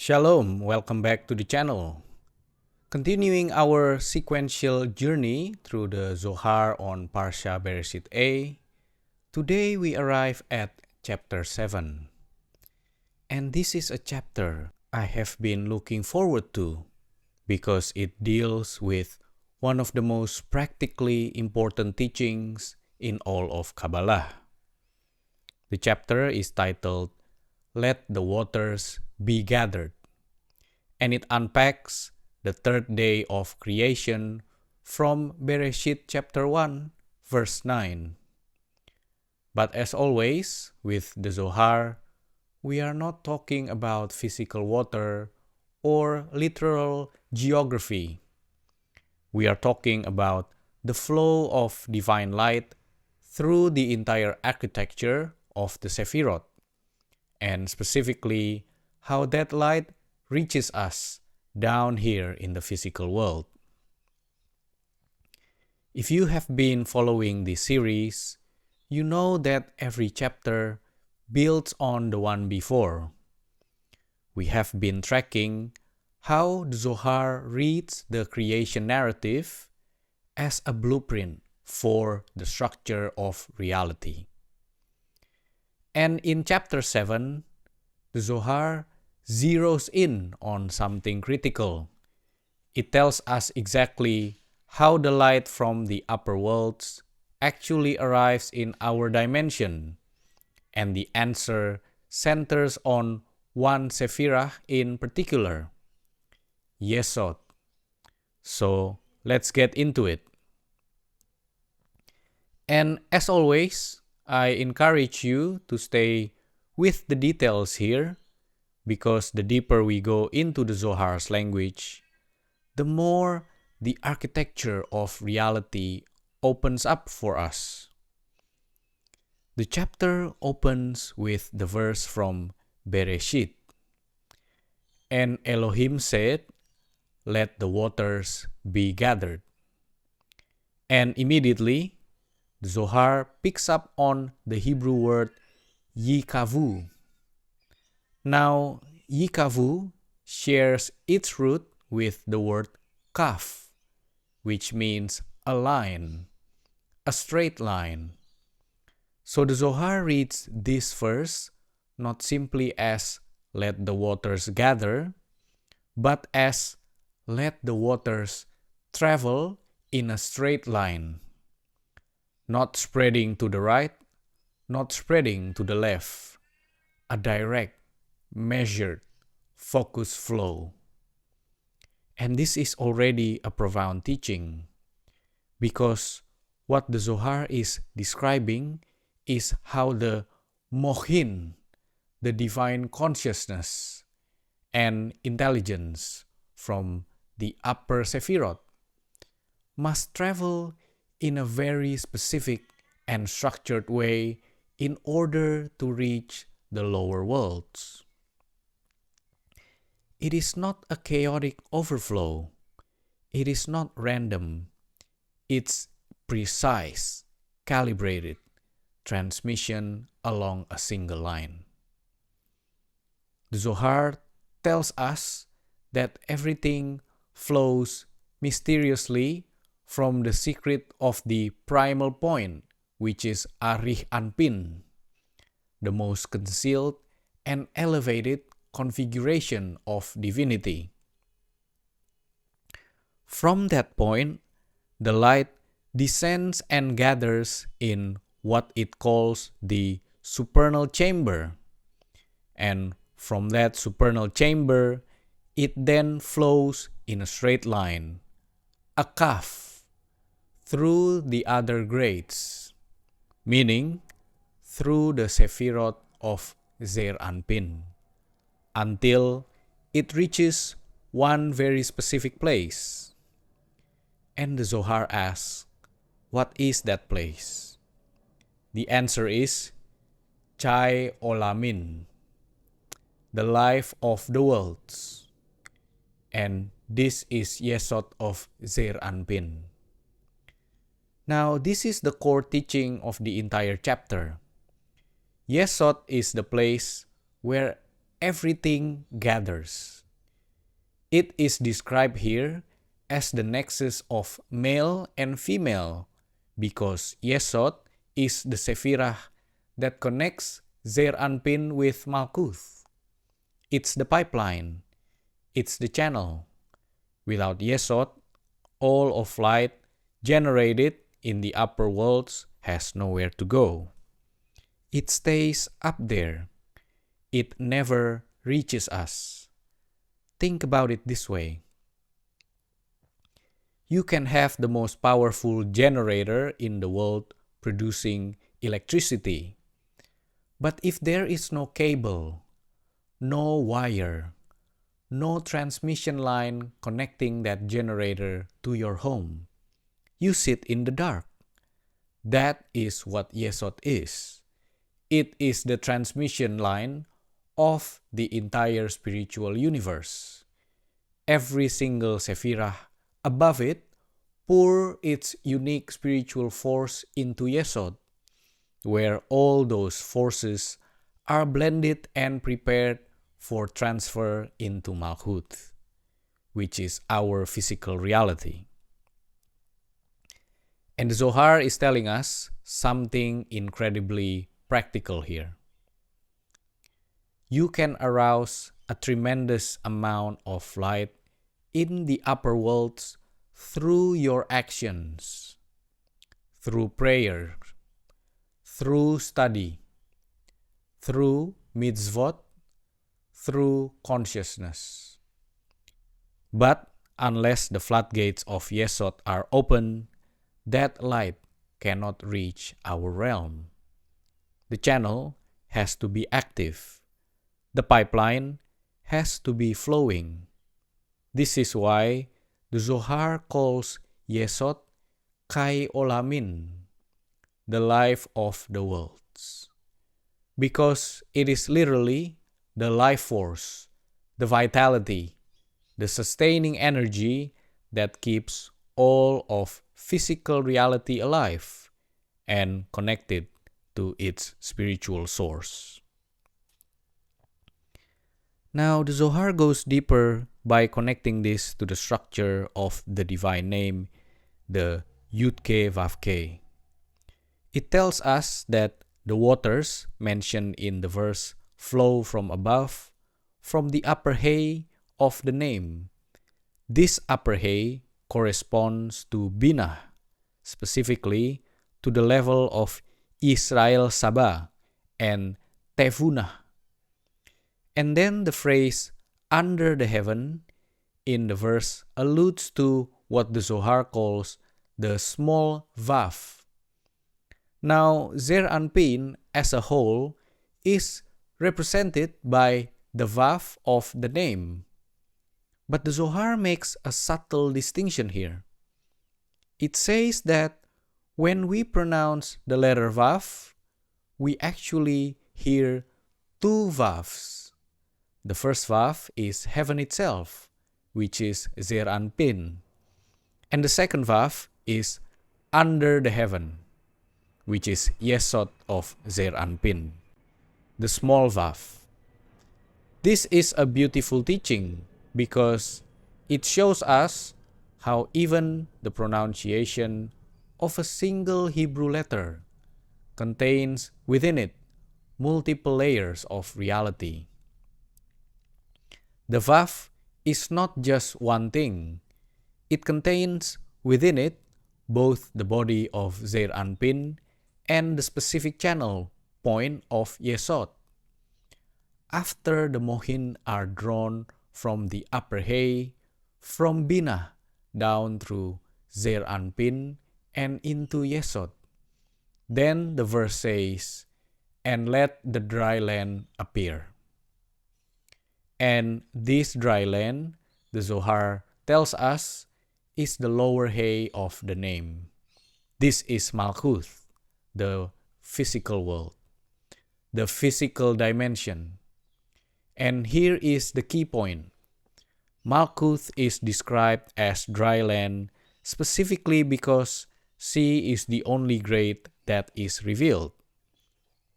Shalom, welcome back to the channel. Continuing our sequential journey through the Zohar on Parsha Bereshit A, today we arrive at chapter 7. And this is a chapter I have been looking forward to because it deals with one of the most practically important teachings in all of Kabbalah. The chapter is titled, Let the Waters Be Gathered, and it unpacks the third day of creation from Bereshit chapter 1, verse 9. But as always, with the Zohar, we are not talking about physical water or literal geography. We are talking about the flow of divine light through the entire architecture of the Sephirot, and specifically how that light reaches us down here in the physical world. If you have been following this series, you know that every chapter builds on the one before. We have been tracking how the Zohar reads the creation narrative as a blueprint for the structure of reality. And in chapter 7, the Zohar zeroes in on something critical. It tells us exactly how the light from the upper worlds actually arrives in our dimension, and the answer centers on one Sephirah in particular, Yesod. So let's get into it. And as always, I encourage you to stay with the details here, because the deeper we go into the Zohar's language, the more the architecture of reality opens up for us. The chapter opens with the verse from Bereshit. And Elohim said, "Let the waters be gathered." And immediately, the Zohar picks up on the Hebrew word yikavu. Now, yikavu shares its root with the word kaf, which means a line, a straight line. So the Zohar reads this verse not simply as "let the waters gather," but as "let the waters travel in a straight line," not spreading to the right, not spreading to the left, a direct, measured, focused flow. And this is already a profound teaching, because what the Zohar is describing is how the Mohin, the divine consciousness and intelligence from the upper Sephirot, must travel in a very specific and structured way in order to reach the lower worlds. It is not a chaotic overflow. It is not random. It's precise, calibrated transmission along a single line. The Zohar tells us that everything flows mysteriously from the secret of the primal point, which is Arich Anpin, the most concealed and elevated configuration of divinity. From that point, the light descends and gathers in what it calls the supernal chamber. And from that supernal chamber, it then flows in a straight line, a kaf, through the other grades, meaning through the Sephirot of Zeir Anpin, until it reaches one very specific place. And the Zohar asks, what is that place? The answer is Chai Olamin, the life of the worlds. And this is Yesod of Zeir Anpin. Now, this is the core teaching of the entire chapter. Yesod is the place where everything gathers. It is described here as the nexus of male and female because Yesod is the Sephirah that connects Zeir Anpin with Malkuth. It's the pipeline. It's the channel. Without Yesod, all of light generated in the upper worlds has nowhere to go. It stays up there. It never reaches us. Think about it this way. You can have the most powerful generator in the world producing electricity. But if there is no cable, no wire, no transmission line connecting that generator to your home, you sit in the dark. That is what Yesod is. It is the transmission line of the entire spiritual universe. Every single Sephirah above it pour its unique spiritual force into Yesod, where all those forces are blended and prepared for transfer into Malkuth, which is our physical reality. And the Zohar is telling us something incredibly practical here. You can arouse a tremendous amount of light in the upper worlds through your actions, through prayer, through study, through mitzvot, through consciousness. But unless the floodgates of Yesod are open, that light cannot reach our realm. The channel has to be active. The pipeline has to be flowing. This is why the Zohar calls Yesod Kai Olamin, the life of the worlds. Because it is literally the life force, the vitality, the sustaining energy that keeps all of physical reality alive and connected to its spiritual source. Now, the Zohar goes deeper by connecting this to the structure of the divine name, the Yud-Ke Vav-Ke. It tells us that the waters mentioned in the verse flow from above, from the upper hay of the name. This upper hay corresponds to Binah, specifically to the level of Israel Saba and Tevunah. And then the phrase under the heaven in the verse alludes to what the Zohar calls the small Vav. Now, Zeir Anpin as a whole is represented by the Vav of the name. But the Zohar makes a subtle distinction here. It says that when we pronounce the letter Vav, we actually hear two Vavs. The first Vav is heaven itself, which is Zeir Anpin. And the second Vav is under the heaven, which is Yesod of Zeir Anpin, the small Vav. This is a beautiful teaching because it shows us how even the pronunciation of a single Hebrew letter contains within it multiple layers of reality. The Vav is not just one thing. It contains within it both the body of Zeir Anpin and the specific channel point of Yesod. After the Mohin are drawn from the upper hay, from Binah down through Zeir Anpin and into Yesod, then the verse says, "And let the dry land appear." And this dry land, the Zohar tells us, is the lower hay of the name. This is Malkuth, the physical world, the physical dimension. And here is the key point. Malkuth is described as dry land specifically because she is the only grade that is revealed.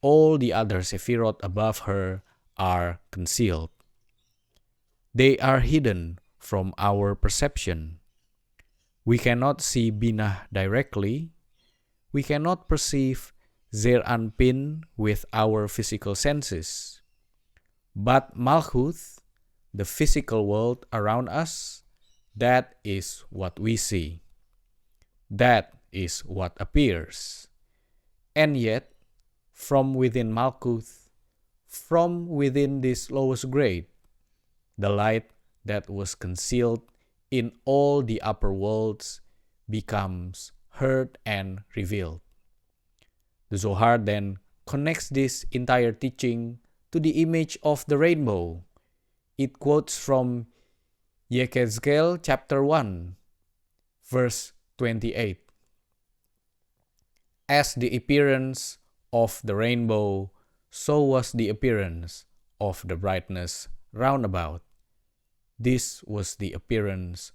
All the other Sephirot above her are concealed. They are hidden from our perception. We cannot see Binah directly. We cannot perceive Zeir Anpin with our physical senses. But Malkuth, the physical world around us, that is what we see. That is what appears. And yet, from within Malkuth, from within this lowest grade, the light that was concealed in all the upper worlds becomes heard and revealed. The Zohar then connects this entire teaching to the image of the rainbow. It quotes from Yechezkel chapter 1, verse 28. As the appearance of the rainbow, so was the appearance of the brightness round about. This was the appearance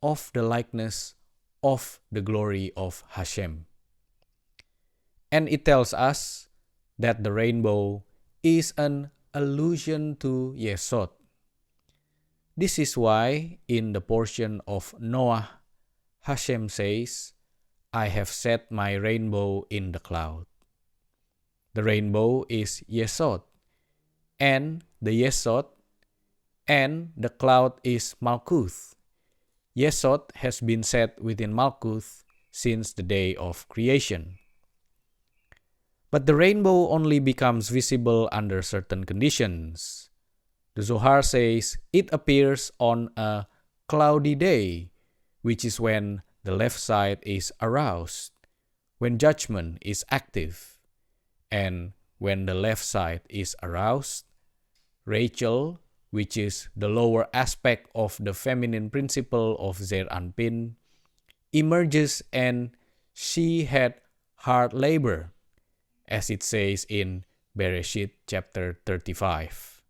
of the likeness of the glory of Hashem. And it tells us that the rainbow is an allusion to Yesod. This is why in the portion of Noah, Hashem says, I have set my rainbow in the cloud. The rainbow is Yesod, and the Yesod and the cloud is Malkuth. Yesod has been set within Malkuth since the day of creation. But the rainbow only becomes visible under certain conditions. The Zohar says it appears on a cloudy day, which is when the left side is aroused, when judgment is active. And when the left side is aroused, Rachel, which is the lower aspect of the feminine principle of Zeir Anpin, emerges and she had hard labor, as it says in Bereshit chapter 35.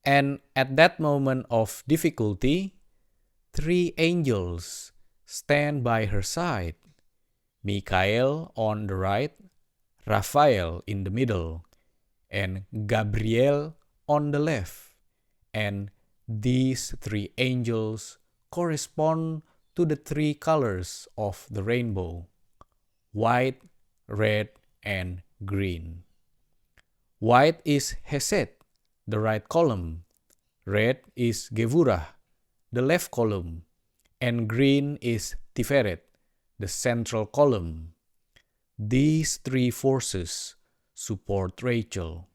And at that moment of difficulty, 3 angels stand by her side, Michael on the right, Raphael in the middle, and Gabriel on the left. And these 3 angels correspond to the 3 colors of the rainbow: white, red, and green. White is Hesed, the right column. Red is Gevurah, the left column. And green is Tiferet, the central column. These 3 forces support Rachel,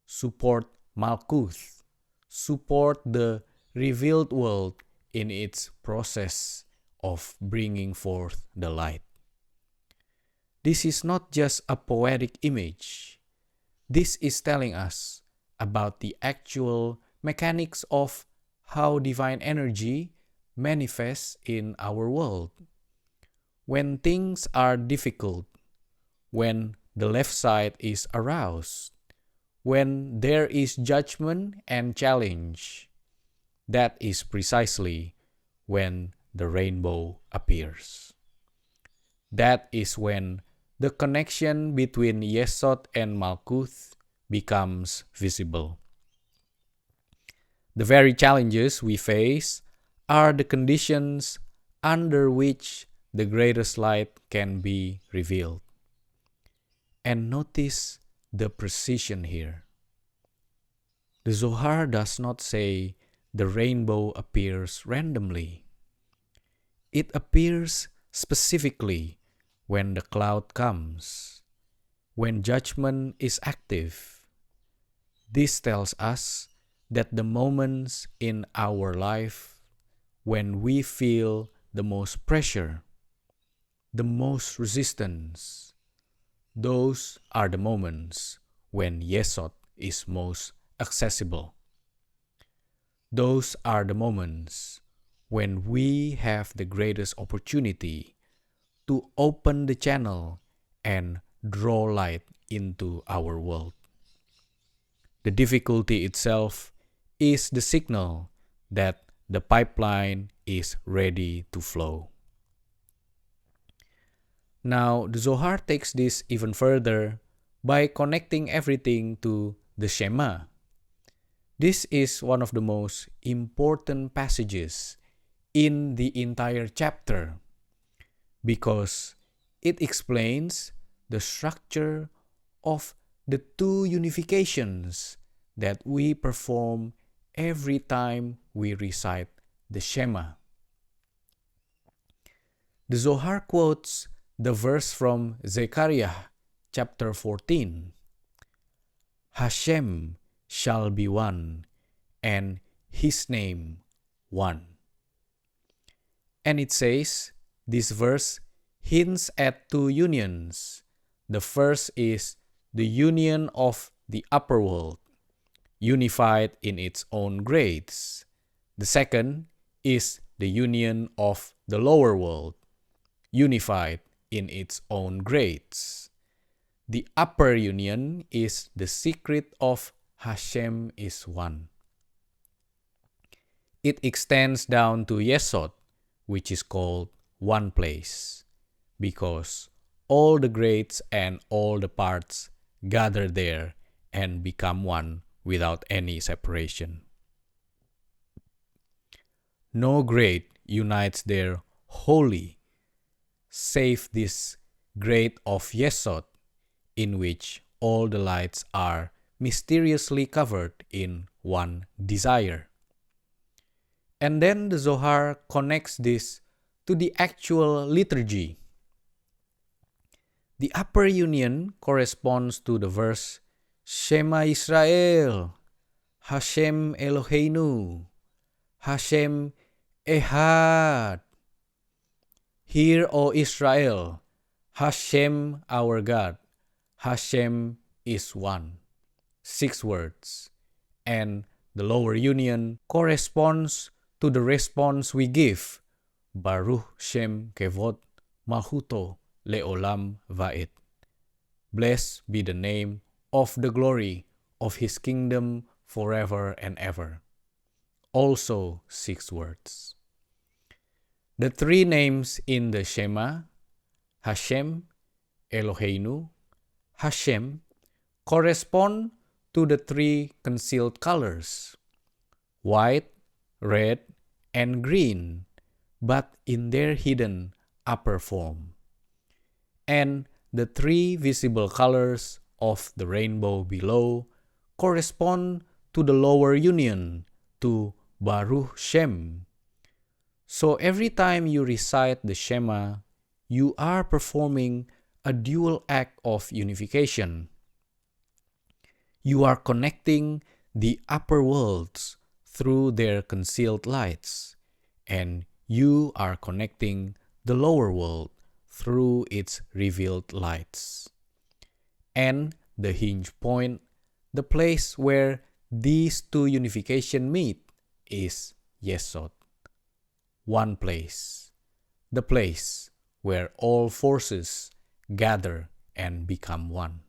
support Malkuth, support the revealed world in its process of bringing forth the light. This is not just a poetic image. This is telling us about the actual mechanics of how divine energy manifests in our world. When things are difficult, when the left side is aroused, when there is judgment and challenge, that is precisely when the rainbow appears. That is when the connection between Yesod and Malkuth becomes visible. The very challenges we face are the conditions under which the greatest light can be revealed. And notice the precision here. The Zohar does not say the rainbow appears randomly. It appears specifically when the cloud comes, when judgment is active. This tells us that the moments in our life when we feel the most pressure, the most resistance, those are the moments when Yesod is most accessible. Those are the moments when we have the greatest opportunity to open the channel and draw light into our world. The difficulty itself is the signal that the pipeline is ready to flow. Now, the Zohar takes this even further by connecting everything to the Shema. This is one of the most important passages in the entire chapter because it explains the structure of the two unifications that we perform every time we recite the Shema. The Zohar quotes the verse from Zechariah chapter 14. Hashem shall be one, and his name one. And it says, this verse hints at two unions. The first is the union of the upper world, unified in its own grades. The second is the union of the lower world, unified in its own grades. The upper union is the secret of Hashem is one. It extends down to Yesod, which is called one place, because all the grades and all the parts gather there and become one without any separation. No grade unites there wholly, save this grade of Yesod, in which all the lights are mysteriously covered in one desire. And then the Zohar connects this to the actual liturgy. The upper union corresponds to the verse Shema Yisrael, Hashem Eloheinu, Hashem Ehad. Hear, O Israel, Hashem our God, Hashem is one. 6 words. And the lower union corresponds to the response we give, Baruch Shem Kevod Malchuto Leolam Va'ed. Blessed be the name of the glory of his kingdom forever and ever. Also 6 words. The 3 names in the Shema, Hashem, Eloheinu, Hashem, correspond to the 3 concealed colors, white, red, and green, but in their hidden upper form. And the 3 visible colors of the rainbow below correspond to the lower union, to Baruch Shem. So every time you recite the Shema, you are performing a dual act of unification. You are connecting the upper worlds through their concealed lights, and you are connecting the lower world through its revealed lights. And the hinge point, the place where these two unification meet, is Yesod. One place, the place where all forces gather and become one.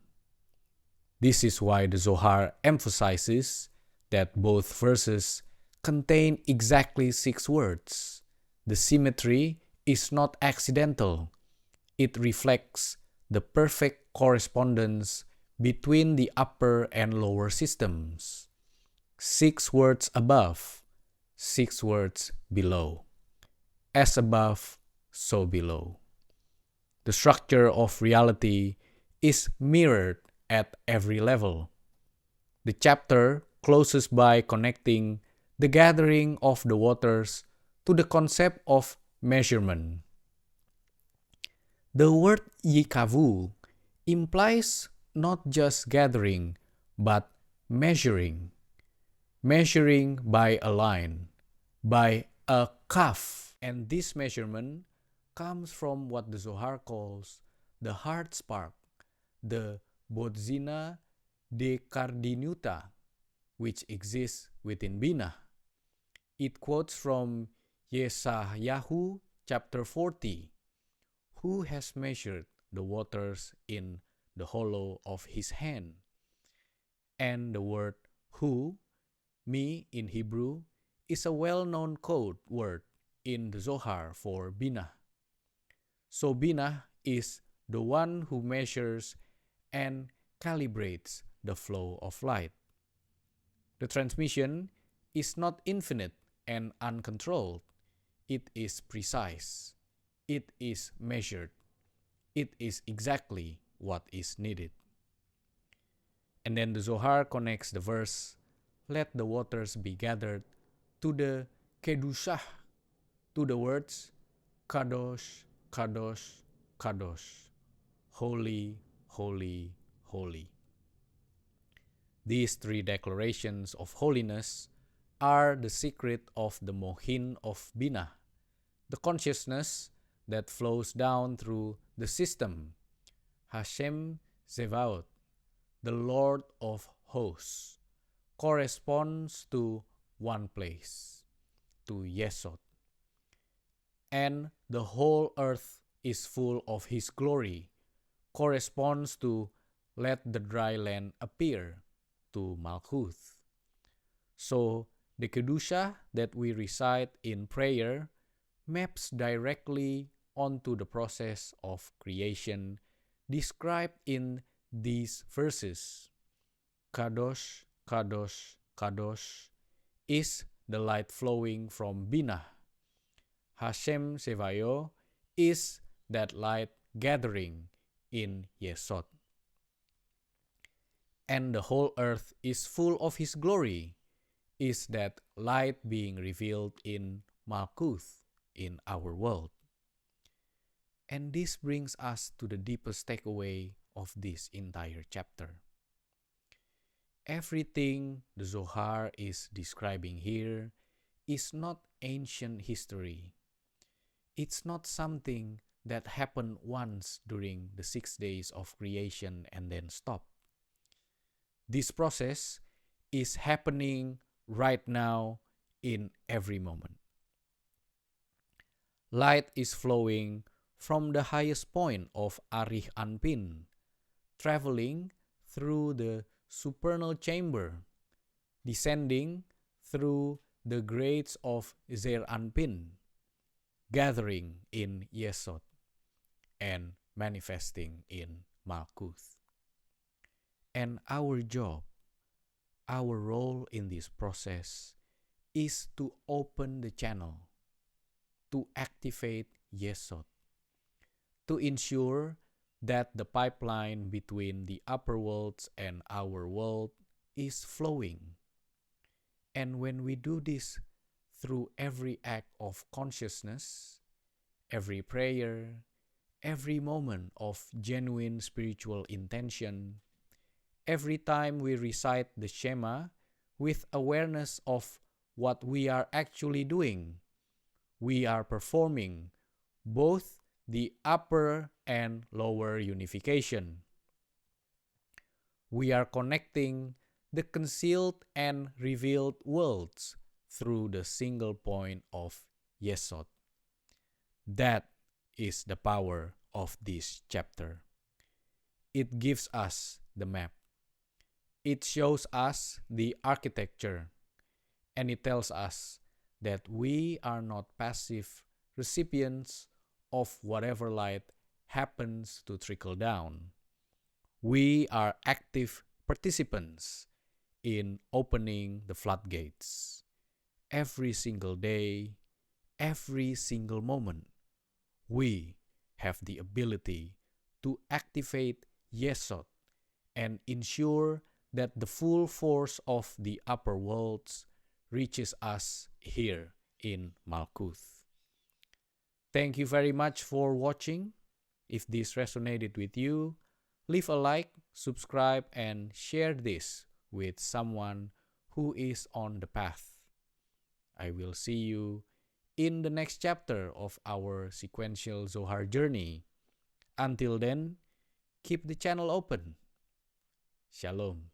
This is why the Zohar emphasizes that both verses contain exactly 6 words. The symmetry is not accidental. It reflects the perfect correspondence between the upper and lower systems. 6 words above, 6 words below. As above, so below. The structure of reality is mirrored at every level. The chapter closes by connecting the gathering of the waters to the concept of measurement. The word yikavu implies not just gathering, but measuring. Measuring by a line, by a kaf. And this measurement comes from what the Zohar calls the heart spark, the Bodzina Dekardinuta, which exists within Binah. It quotes from Yeshayahu chapter 40, who has measured the waters in the hollow of his hand. And the word who, me in Hebrew, is a well-known code word in the Zohar for Binah. So Binah is the one who measures and calibrates the flow of light. The transmission is not infinite and uncontrolled. It is precise. It is measured. It is exactly what is needed. And then the Zohar connects the verse, let the waters be gathered, to the Kedushah, to the words Kadosh, Kadosh, Kadosh, holy, holy, holy. These three declarations of holiness are the secret of the Mohin of Binah, the consciousness that flows down through the system. Hashem Zevaot, the Lord of hosts, corresponds to one place, to Yesod. And the whole earth is full of his glory, corresponds to let the dry land appear, to Malkuth. So the Kedusha that we recite in prayer maps directly onto the process of creation described in these verses. Kadosh, Kadosh, Kadosh is the light flowing from Binah. Hashem Sevayo is that light gathering in Yesod. And the whole earth is full of his glory, is that light being revealed in Malkuth, in our world. And this brings us to the deepest takeaway of this entire chapter. Everything the Zohar is describing here is not ancient history. It's not something that happened once during the 6 days of creation and then stopped. This process is happening right now in every moment. Light is flowing from the highest point of Arich Anpin, traveling through the supernal chamber, descending through the grades of Zeir Anpin, gathering in Yesod, and manifesting in Malkuth. And our job, our role in this process is to open the channel, to activate Yesod, to ensure that the pipeline between the upper worlds and our world is flowing. And when we do this through every act of consciousness, every prayer, every moment of genuine spiritual intention, every time we recite the Shema with awareness of what we are actually doing, we are performing both the upper and lower unification. We are connecting the concealed and revealed worlds through the single point of Yesod. That is the power of this chapter. It gives us the map. It shows us the architecture, and it tells us that we are not passive recipients of whatever light happens to trickle down. We are active participants in opening the floodgates. Every single day, every single moment, we have the ability to activate Yesod and ensure that the full force of the upper worlds reaches us here in Malkuth. Thank you very much for watching. If this resonated with you, leave a like, subscribe, and share this with someone who is on the path. I will see you in the next chapter of our sequential Zohar journey. Until then, keep the channel open. Shalom.